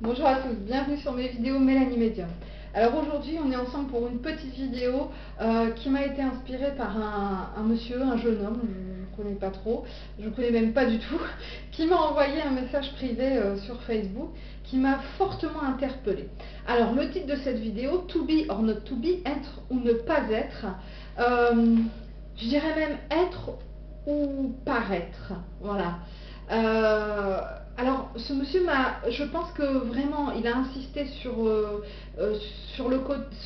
Bonjour à tous, bienvenue sur mes vidéos Mélanie Médium. Alors aujourd'hui on est ensemble pour une petite vidéo qui m'a été inspirée par un monsieur, un jeune homme, je ne connais pas trop, je ne connais même pas du tout, qui m'a envoyé un message privé sur Facebook qui m'a fortement interpellée. Alors le titre de cette vidéo, To be or not to be, être ou ne pas être, je dirais même être ou paraître, voilà. Alors, ce monsieur je pense que vraiment, il a insisté sur, sur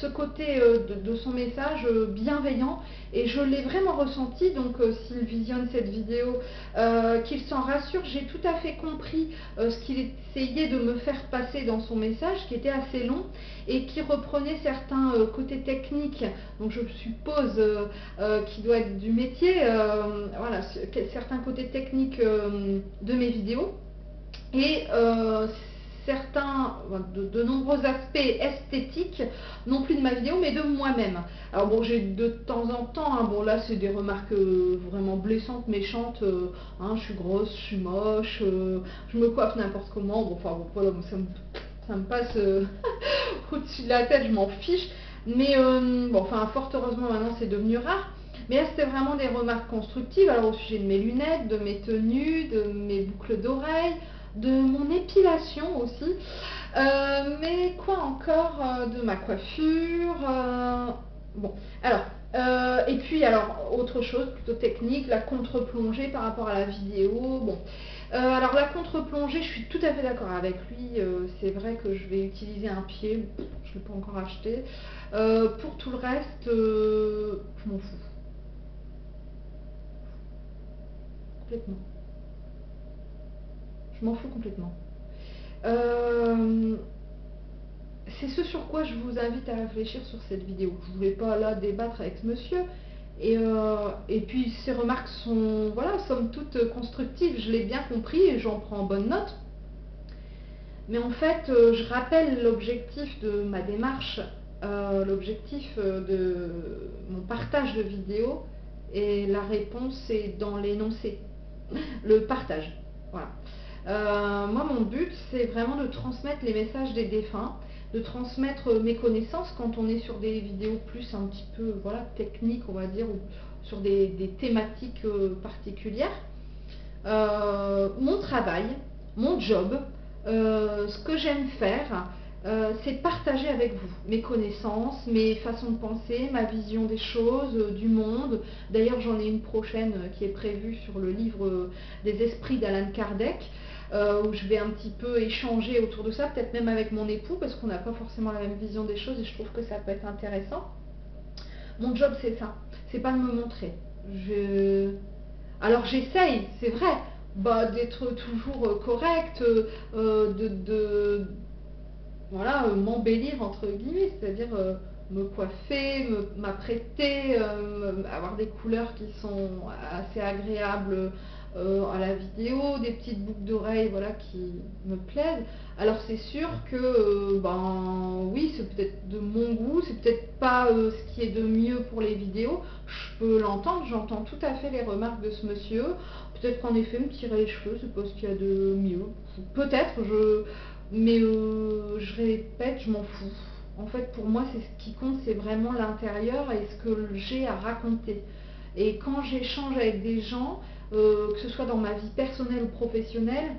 ce côté de son message bienveillant, et je l'ai vraiment ressenti. Donc, s'il visionne cette vidéo, qu'il s'en rassure, j'ai tout à fait compris ce qu'il essayait de me faire passer dans son message, qui était assez long et qui reprenait certains côtés techniques. Donc, je suppose qu'il doit être du métier, voilà, certains côtés techniques de mes vidéos et certains, de nombreux aspects esthétiques, non plus de ma vidéo, mais de moi-même. Alors bon, j'ai de temps en temps, hein, bon là c'est des remarques vraiment blessantes, méchantes, hein, je suis grosse, je suis moche, je me coiffe n'importe comment, bon enfin bon, voilà, ça me passe au-dessus de la tête, je m'en fiche. Mais bon, enfin, fort heureusement maintenant c'est devenu rare. Mais là c'était vraiment des remarques constructives, alors au sujet de mes lunettes, de mes tenues, de mes boucles d'oreilles, de mon épilation aussi, mais quoi encore, de ma coiffure, bon, alors, et puis alors, autre chose plutôt technique, la contre-plongée par rapport à la vidéo, bon. Alors la contre-plongée, je suis tout à fait d'accord avec lui, c'est vrai que je vais utiliser un pied, je ne l'ai pas encore acheté. Pour tout le reste, je m'en fous, complètement. Je m'en fous complètement. Euh, c'est ce sur quoi je vous invite à réfléchir sur cette vidéo. Je ne voulais pas là débattre avec ce monsieur. Et puis ces remarques sont, voilà, somme toute constructives, je l'ai bien compris et j'en prends bonne note. Mais en fait, je rappelle l'objectif de ma démarche, l'objectif de mon partage de vidéo, et la réponse est dans l'énoncé, le partage. Voilà. Moi, mon but, c'est vraiment de transmettre les messages des défunts, de transmettre mes connaissances quand on est sur des vidéos plus un petit peu, voilà, techniques, on va dire, ou sur des thématiques particulières. Mon travail, mon job, ce que j'aime faire, c'est partager avec vous mes connaissances, mes façons de penser, ma vision des choses, du monde. D'ailleurs, j'en ai une prochaine qui est prévue sur le livre des esprits d'Alan Kardec, où je vais un petit peu échanger autour de ça, peut-être même avec mon époux, parce qu'on n'a pas forcément la même vision des choses et je trouve que ça peut être intéressant. Mon job, c'est ça, c'est pas de me montrer. Je... Alors j'essaye, c'est vrai, bah, d'être toujours correcte, voilà, m'embellir entre guillemets, c'est-à-dire me coiffer, m'apprêter, avoir des couleurs qui sont assez agréables à la vidéo, des petites boucles d'oreilles, voilà, qui me plaisent. Alors c'est sûr que, ben oui, c'est peut-être de mon goût, c'est peut-être pas ce qui est de mieux pour les vidéos, je peux l'entendre, j'entends tout à fait les remarques de ce monsieur. Peut-être qu'en effet me tirer les cheveux, c'est pas ce qu'il y a de mieux. Peut-être, mais je répète, je m'en fous. En fait, pour moi, c'est ce qui compte, c'est vraiment l'intérieur et ce que j'ai à raconter. Et quand j'échange avec des gens, que ce soit dans ma vie personnelle ou professionnelle,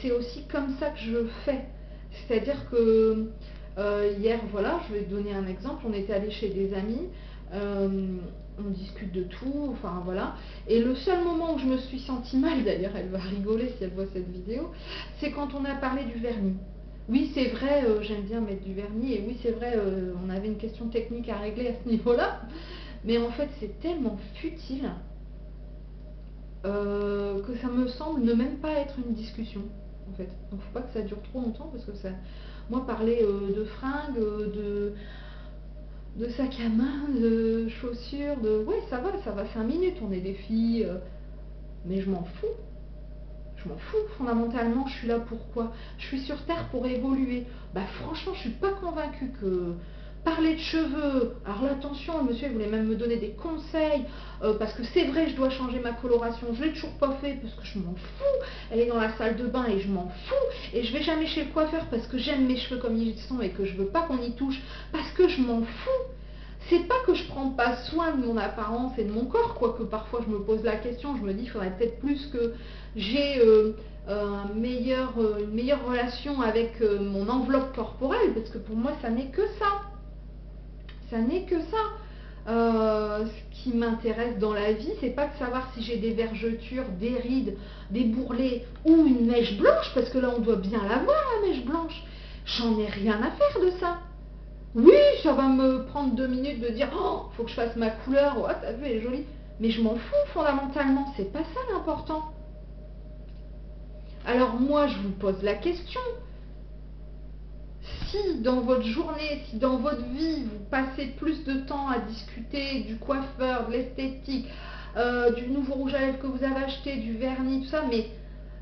c'est aussi comme ça que je fais. C'est-à-dire que hier, voilà, je vais te donner un exemple, on était allé chez des amis, euh, on discute de tout, enfin voilà. Et le seul moment où je me suis sentie mal, d'ailleurs elle va rigoler si elle voit cette vidéo, c'est quand on a parlé du vernis. Oui, c'est vrai, j'aime bien mettre du vernis, et oui, c'est vrai, on avait une question technique à régler à ce niveau-là, mais en fait, c'est tellement futile que ça me semble ne même pas être une discussion, en fait. Donc, faut pas que ça dure trop longtemps, parce que ça, moi, parler de fringues, de sac à main, de chaussures, de... Ouais, ça va 5 minutes, on est des filles, mais je m'en fous. Je m'en fous, fondamentalement, je suis là pourquoi? Je suis sur Terre pour évoluer. Bah franchement, je suis pas convaincue Parler de cheveux, alors là attention, le monsieur il voulait même me donner des conseils, parce que c'est vrai je dois changer ma coloration, je l'ai toujours pas fait parce que je m'en fous, elle est dans la salle de bain et je m'en fous, et je vais jamais chez le coiffeur parce que j'aime mes cheveux comme ils sont et que je veux pas qu'on y touche, parce que je m'en fous. C'est pas que je prends pas soin de mon apparence et de mon corps, quoique parfois je me pose la question, je me dis il faudrait peut-être plus que j'ai une meilleure relation avec mon enveloppe corporelle, parce que pour moi ça n'est que ça. Ça n'est que ça. Ce qui m'intéresse dans la vie, c'est pas de savoir si j'ai des vergetures, des rides, des bourrelets ou une mèche blanche, parce que là on doit bien la voir la mèche blanche. J'en ai rien à faire de ça. Oui, ça va me prendre 2 minutes de dire oh, faut que je fasse ma couleur, oh, t'as vu, elle est jolie. Mais je m'en fous fondamentalement, c'est pas ça l'important. Alors moi, je vous pose la question. Si dans votre journée, si dans votre vie, vous passez plus de temps à discuter du coiffeur, de l'esthétique, du nouveau rouge à lèvres que vous avez acheté, du vernis, tout ça, mais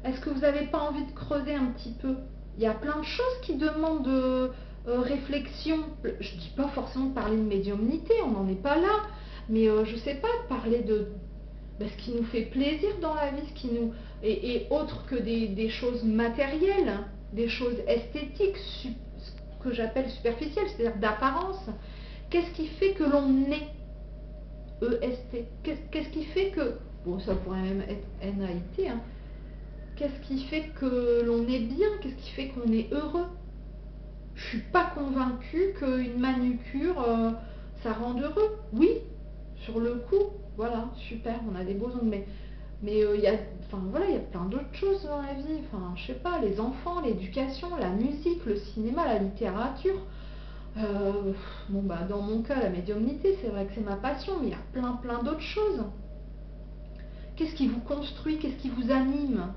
est-ce que vous n'avez pas envie de creuser un petit peu? Il y a plein de choses qui demandent réflexion. Je ne dis pas forcément de parler de médiumnité, on n'en est pas là, mais je ne sais pas, de parler de ce qui nous fait plaisir dans la vie, ce qui nous et autre que des choses matérielles, des choses esthétiques, ce que j'appelle superficielles, c'est-à-dire d'apparence. Qu'est-ce qui fait que l'on est EST? Qu'est-ce qui fait que, bon ça pourrait même être NAIT, hein. Qu'est-ce qui fait que l'on est bien? Qu'est-ce qui fait qu'on est heureux? Je suis pas convaincue qu'une manucure, ça rende heureux. Oui, sur le coup, voilà, super, on a des beaux ongles, mais il y a, enfin voilà, il y a plein d'autres choses dans la vie. Enfin, je sais pas, les enfants, l'éducation, la musique, le cinéma, la littérature. Bon bah dans mon cas, la médiumnité, c'est vrai que c'est ma passion, mais il y a plein d'autres choses. Qu'est-ce qui vous construit? Qu'est-ce qui vous anime?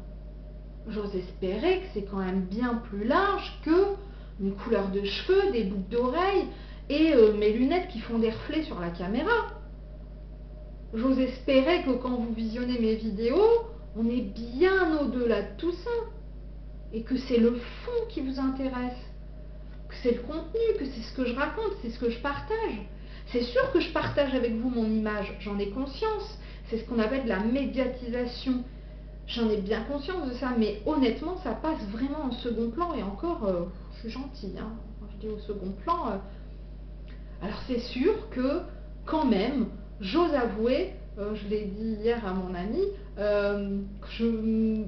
J'ose espérer que c'est quand même bien plus large que une couleur de cheveux, des boucles d'oreilles et mes lunettes qui font des reflets sur la caméra. J'ose espérer que quand vous visionnez mes vidéos, on est bien au-delà de tout ça. Et que c'est le fond qui vous intéresse. Que c'est le contenu, que c'est ce que je raconte, c'est ce que je partage. C'est sûr que je partage avec vous mon image, j'en ai conscience. C'est ce qu'on appelle de la médiatisation. J'en ai bien conscience de ça, mais honnêtement, ça passe vraiment en second plan. Et encore, je suis gentille, hein, quand je dis au second plan. Alors c'est sûr que, quand même, j'ose avouer, je l'ai dit hier à mon ami,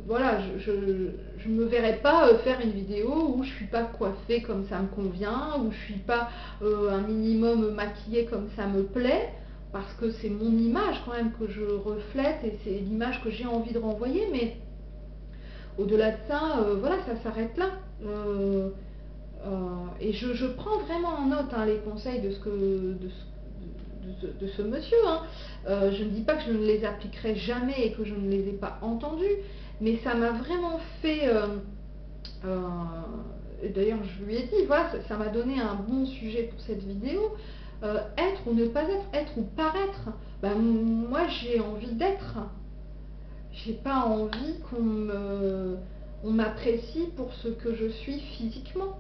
voilà, je me verrais pas faire une vidéo où je suis pas coiffée comme ça me convient, où je suis pas un minimum maquillée comme ça me plaît, parce que c'est mon image quand même que je reflète et c'est l'image que j'ai envie de renvoyer, mais au-delà de ça, voilà, ça s'arrête là. Et je prends vraiment en note hein, les conseils de ce monsieur. Hein. Je ne dis pas que je ne les appliquerai jamais et que je ne les ai pas entendus, mais ça m'a vraiment fait... D'ailleurs, je lui ai dit, voilà, ça m'a donné un bon sujet pour cette vidéo. Être ou ne pas être, être ou paraître. Ben, moi, j'ai envie d'être. J'ai pas envie on m'apprécie pour ce que je suis physiquement.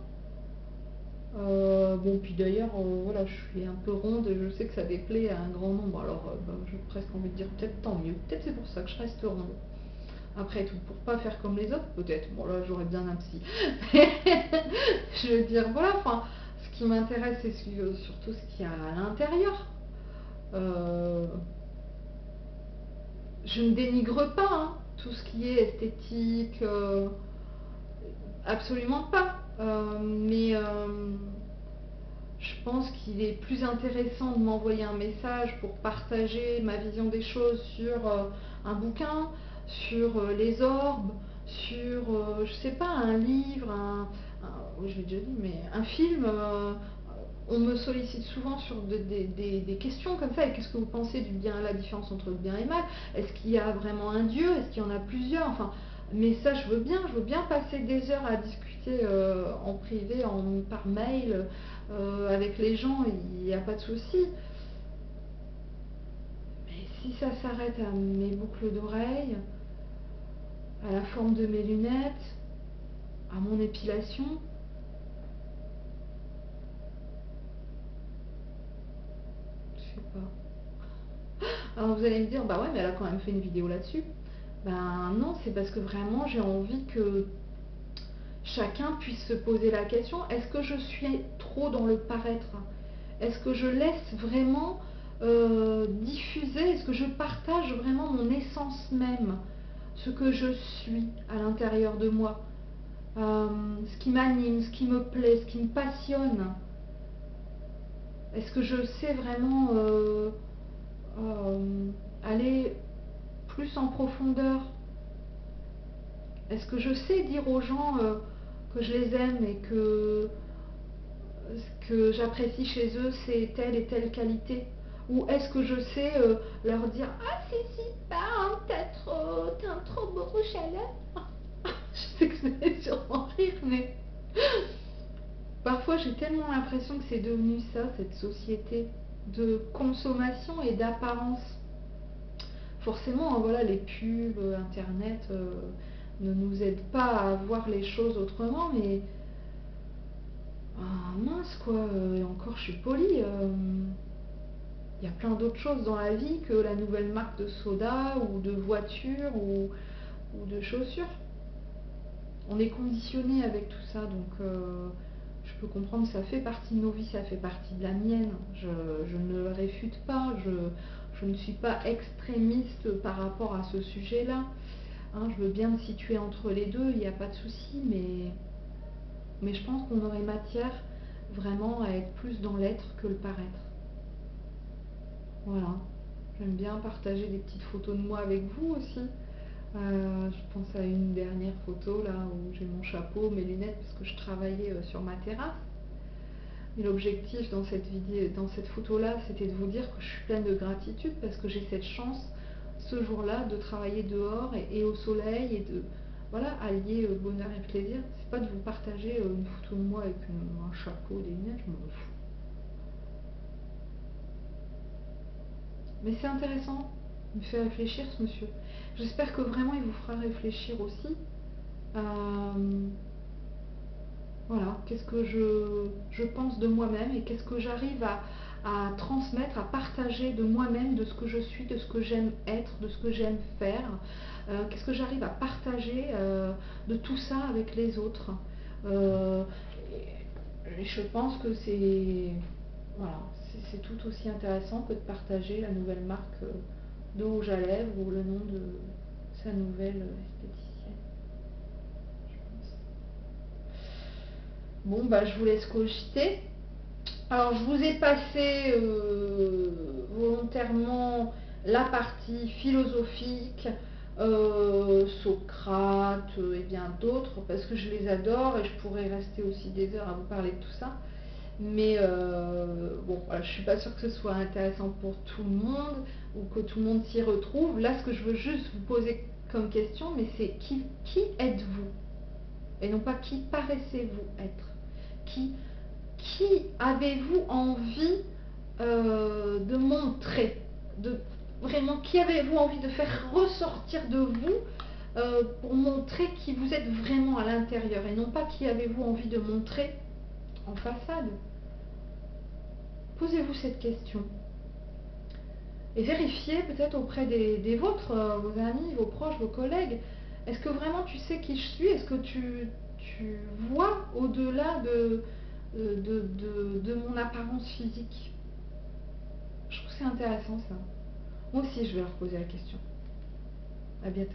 Bon, puis d'ailleurs, voilà, je suis un peu ronde et je sais que ça déplaît à un grand nombre. Alors, j'ai presque envie de dire peut-être tant mieux. Peut-être c'est pour ça que je reste ronde. Après tout, pour pas faire comme les autres, peut-être. Bon, là, j'aurais bien un psy. Je veux dire, voilà, enfin, ce qui m'intéresse, c'est surtout ce qu'il y a à l'intérieur. Je ne dénigre pas hein, tout ce qui est esthétique, absolument pas. Mais je pense qu'il est plus intéressant de m'envoyer un message pour partager ma vision des choses sur un bouquin, sur les orbes, sur, je sais pas, un livre, oui, je l'ai déjà dit, mais un film. On me sollicite souvent sur des questions comme ça. Et qu'est-ce que vous pensez du bien, la différence entre le bien et le mal? Est-ce qu'il y a vraiment un Dieu? Est-ce qu'il y en a plusieurs? Enfin, mais ça, je veux bien passer des heures à discuter en privé, par mail, avec les gens, il n'y a pas de souci. Mais si ça s'arrête à mes boucles d'oreilles, à la forme de mes lunettes, à mon épilation, Alors vous allez me dire, bah ouais, mais elle a quand même fait une vidéo là-dessus. Ben non, c'est parce que vraiment j'ai envie que chacun puisse se poser la question, est-ce que je suis trop dans le paraître? Est-ce que je laisse vraiment diffuser, est-ce que je partage vraiment mon essence même, ce que je suis à l'intérieur de moi, ce qui m'anime, ce qui me plaît, ce qui me passionne? Est-ce que je sais vraiment aller plus en profondeur? Est-ce que je sais dire aux gens que je les aime et que ce que j'apprécie chez eux, c'est telle et telle qualité? Ou est-ce que je sais leur dire, ah c'est super, hein, t'as un trop beau rouge à lèvres. Je sais que vous allez sûrement rire, mais parfois j'ai tellement l'impression que c'est devenu ça, cette société de consommation et d'apparence. Forcément, hein, voilà, les pubs, Internet ne nous aident pas à voir les choses autrement, mais ah, mince quoi, et encore je suis polie, il y a plein d'autres choses dans la vie que la nouvelle marque de soda ou de voiture ou de chaussures. On est conditionné avec tout ça, donc je peux comprendre, ça fait partie de nos vies, ça fait partie de la mienne. Je ne le réfute pas, je ne suis pas extrémiste par rapport à ce sujet-là. Hein, je veux bien me situer entre les deux, il n'y a pas de souci, mais je pense qu'on aurait matière vraiment à être plus dans l'être que le paraître. Voilà. J'aime bien partager des petites photos de moi avec vous aussi. Je pense à une dernière photo là où j'ai mon chapeau, mes lunettes parce que je travaillais sur ma terrasse. Et l'objectif dans cette vidéo, dans cette photo là, c'était de vous dire que je suis pleine de gratitude parce que j'ai cette chance ce jour-là de travailler dehors et au soleil et de voilà allier bonheur et plaisir. C'est pas de vous partager une photo de moi avec un chapeau, des lunettes, je m'en fous. Mais c'est intéressant, il me fait réfléchir ce monsieur. J'espère que vraiment il vous fera réfléchir aussi. Euh, voilà, qu'est-ce que je pense de moi-même et qu'est-ce que j'arrive à transmettre, à partager de moi-même, de ce que je suis, de ce que j'aime être, de ce que j'aime faire. Qu'est-ce que j'arrive à partager de tout ça avec les autres. Euh, et je pense que c'est voilà, c'est tout aussi intéressant que de partager la nouvelle marque de rouge à lèvres ou le nom de sa nouvelle esthéticienne, je pense. Bon, bah, je vous laisse cogiter. Alors, je vous ai passé volontairement la partie philosophique, Socrate et bien d'autres, parce que je les adore et je pourrais rester aussi des heures à vous parler de tout ça. Mais bon, voilà, je ne suis pas sûre que ce soit intéressant pour tout le monde ou que tout le monde s'y retrouve. Là, ce que je veux juste vous poser comme question, mais c'est qui êtes-vous? Et non pas qui paraissez-vous être? Qui, qui avez-vous envie de montrer, de, vraiment, qui avez-vous envie de faire ressortir de vous pour montrer qui vous êtes vraiment à l'intérieur et non pas qui avez-vous envie de montrer en façade? Posez-vous cette question et vérifiez peut-être auprès des vôtres, vos amis, vos proches, vos collègues. Est-ce que vraiment tu sais qui je suis? Est-ce que tu vois au-delà de mon apparence physique? Je trouve que c'est intéressant ça. Moi aussi, je vais leur poser la question. À bientôt.